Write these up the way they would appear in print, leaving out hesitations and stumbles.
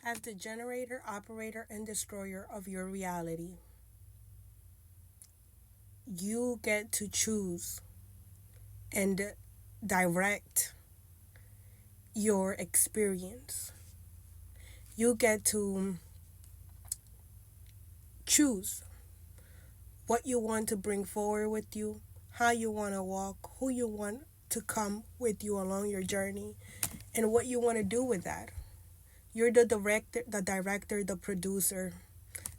As the generator, operator, and destroyer of your reality, you get to choose and direct your experience. You get to choose what you want to bring forward with you, how you want to walk, who you want to come with you along your journey, and what you want to do with that. You're the director, the producer,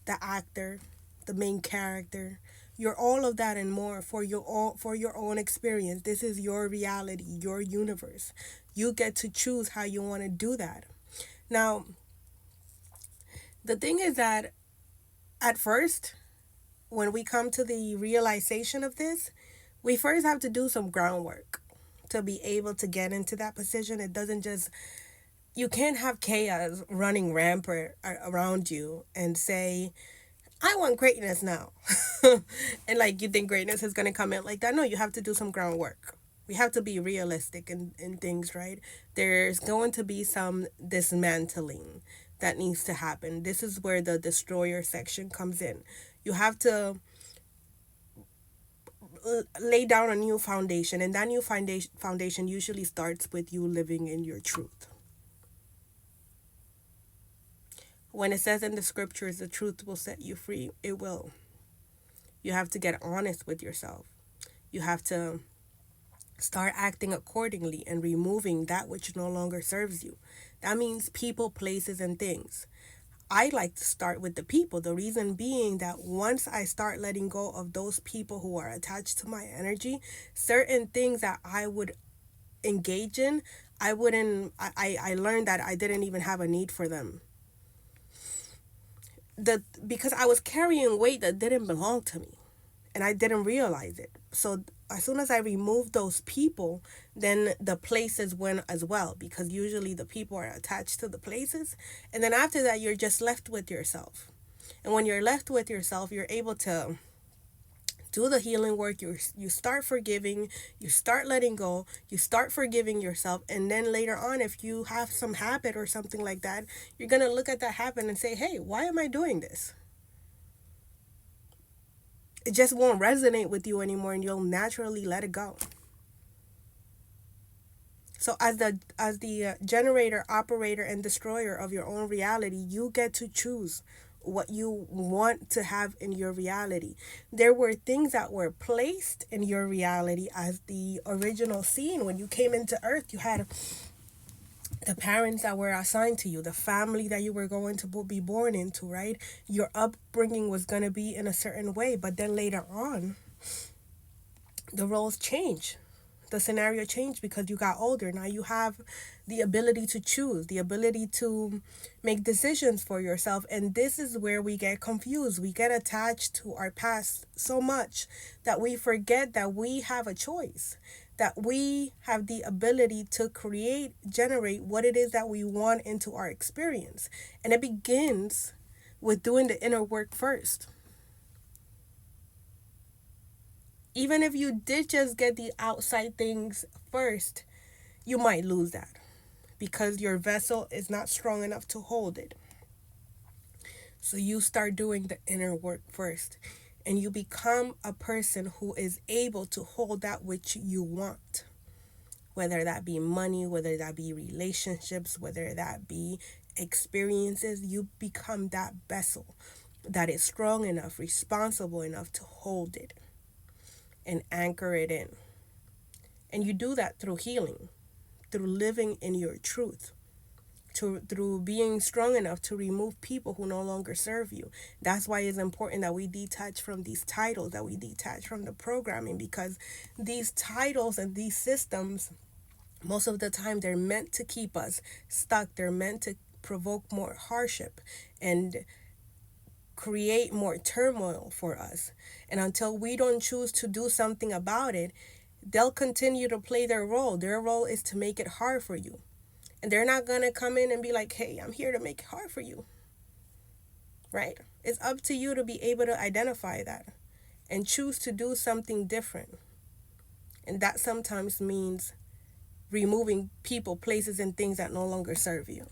the actor, the main character. You're all of that and more for your own experience. This is your reality, your universe. You get to choose how you want to do that. Now, the thing is that at first, when we come to the realization of this, we first have to do some groundwork to be able to get into that position. It doesn't just, you can't have chaos running rampant around you and say, I want greatness now. And like you think greatness is going to come in like that. No, you have to do some groundwork. We have to be realistic in things, right? There's going to be some dismantling that needs to happen. This is where the destroyer section comes in. You have to lay down a new foundation, and that new foundation usually starts with you living in your truth. When it says in the scriptures, the truth will set you free, it will. You have to get honest with yourself. You have to start acting accordingly and removing that which no longer serves you. That means people, places, and things. I like to start with the people. The reason being that once I start letting go of those people who are attached to my energy, certain things that I would engage in, I learned that I didn't even have a need for them. Because I was carrying weight that didn't belong to me and I didn't realize it. So as soon as I removed those people, then the places went as well, because usually the people are attached to the places. And then after that, you're just left with yourself. And when you're left with yourself, you're able to do the healing work. You start forgiving, you start letting go, you start forgiving yourself. And then later on, if you have some habit or something like that, you're going to look at that habit and say, hey, why am I doing this? It just won't resonate with you anymore, and you'll naturally let it go. So as the generator, operator, and destroyer of your own reality, you get to choose what you want to have in your reality. There were things that were placed in your reality as the original scene. When you came into earth, you had the parents that were assigned to you, the family that you were going to be born into, right? Your upbringing was going to be in a certain way, but then later on, the roles change. The scenario changed because you got older. Now you have the ability to choose, the ability to make decisions for yourself. And this is where we get confused. We get attached to our past so much that we forget that we have a choice, that we have the ability to generate what it is that we want into our experience. And it begins with doing the inner work first. Even if you did just get the outside things first, you might lose that because your vessel is not strong enough to hold it. So you start doing the inner work first, and you become a person who is able to hold that which you want, whether that be money, whether that be relationships, whether that be experiences. You become that vessel that is strong enough, responsible enough to hold it and anchor it in. And you do that through healing, through living in your truth, through being strong enough to remove people who no longer serve you. That's why it's important that we detach from these titles, that we detach from the programming, because these titles and these systems, most of the time, they're meant to keep us stuck. They're meant to provoke more hardship and create more turmoil for us. And until we don't choose to do something about it, they'll continue to play their role. Their role is to make it hard for you. And they're not going to come in and be like, hey, I'm here to make it hard for you. Right? It's up to you to be able to identify that and choose to do something different. And that sometimes means removing people, places, and things that no longer serve you.